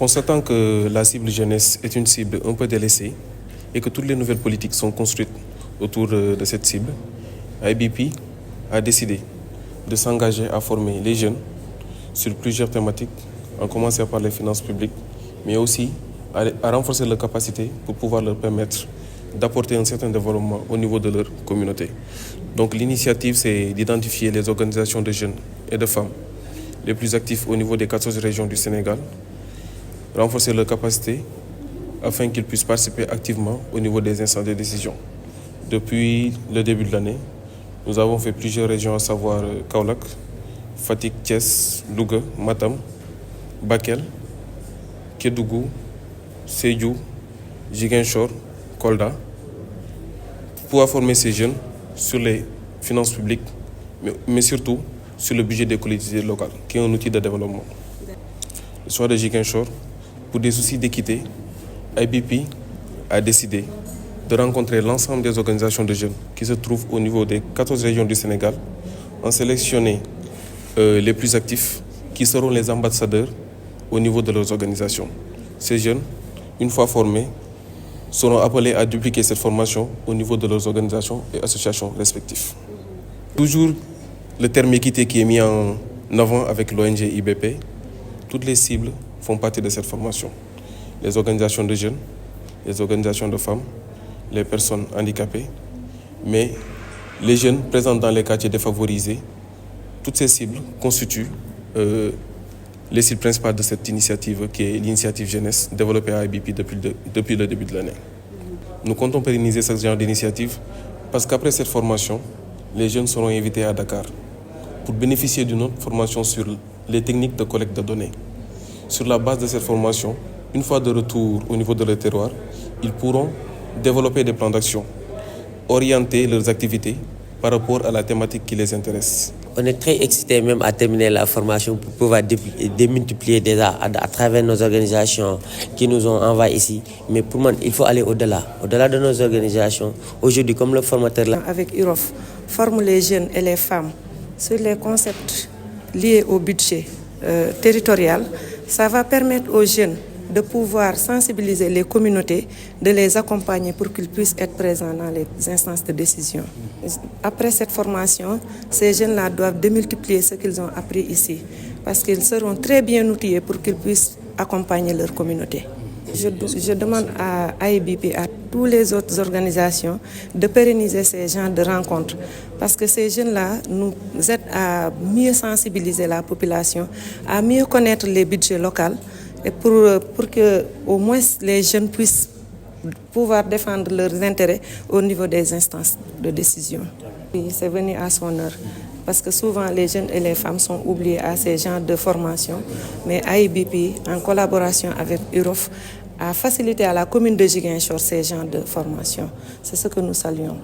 Constatant que la cible jeunesse est une cible un peu délaissée et que toutes les nouvelles politiques sont construites autour de cette cible, IBP a décidé de s'engager à former les jeunes sur plusieurs thématiques, en commençant par les finances publiques, mais aussi à renforcer leurs capacités pour pouvoir leur permettre d'apporter un certain développement au niveau de leur communauté. Donc l'initiative, c'est d'identifier les organisations de jeunes et de femmes les plus actifs au niveau des 14 régions du Sénégal, renforcer leurs capacités afin qu'ils puissent participer activement au niveau des instances de décision. Depuis le début de l'année, nous avons fait plusieurs régions, à savoir Kaolack, Fatick, Thiès, Louga, Matam, Bakel, Kédougou, Sédhiou, Ziguinchor, Kolda, pour pouvoir former ces jeunes sur les finances publiques, mais surtout sur le budget des collectivités locales, qui est un outil de développement. Le soir de Ziguinchor, pour des soucis d'équité, IBP a décidé de rencontrer l'ensemble des organisations de jeunes qui se trouvent au niveau des 14 régions du Sénégal, en sélectionner les plus actifs, qui seront les ambassadeurs au niveau de leurs organisations. Ces jeunes, une fois formés, seront appelés à dupliquer cette formation au niveau de leurs organisations et associations respectives. Toujours le terme équité qui est mis en avant avec l'ONG IBP, toutes les cibles font partie de cette formation. Les organisations de jeunes, les organisations de femmes, les personnes handicapées, mais les jeunes présents dans les quartiers défavorisés, toutes ces cibles constituent les cibles principales de cette initiative qui est l'initiative jeunesse développée à IBP depuis le début de l'année. Nous comptons pérenniser ce genre d'initiative parce qu'après cette formation, les jeunes seront invités à Dakar pour bénéficier d'une autre formation sur les techniques de collecte de données. Sur la base de cette formation, une fois de retour au niveau de leur terroir, ils pourront développer des plans d'action, orienter leurs activités par rapport à la thématique qui les intéresse. On est très excités même à terminer la formation pour pouvoir démultiplier déjà à travers nos organisations qui nous ont envoyés ici. Mais pour moi, il faut aller au-delà de nos organisations. Aujourd'hui, comme le formateur là. Avec UROF, forme les jeunes et les femmes sur les concepts liés au budget territorial. Ça va permettre aux jeunes de pouvoir sensibiliser les communautés, de les accompagner pour qu'ils puissent être présents dans les instances de décision. Après cette formation, ces jeunes-là doivent démultiplier ce qu'ils ont appris ici, parce qu'ils seront très bien outillés pour qu'ils puissent accompagner leur communauté. Je demande à IBP, à toutes les autres organisations, de pérenniser ces genres de rencontres, parce que ces jeunes-là nous aident à mieux sensibiliser la population, à mieux connaître les budgets locaux, et pour que au moins les jeunes puissent pouvoir défendre leurs intérêts au niveau des instances de décision. Oui, c'est venu à son heure, parce que souvent les jeunes et les femmes sont oubliés à ces genres de formation, mais IBP, en collaboration avec UROF, a facilité à la commune de Ziguinchor ces genres de formation. C'est ce que nous saluons.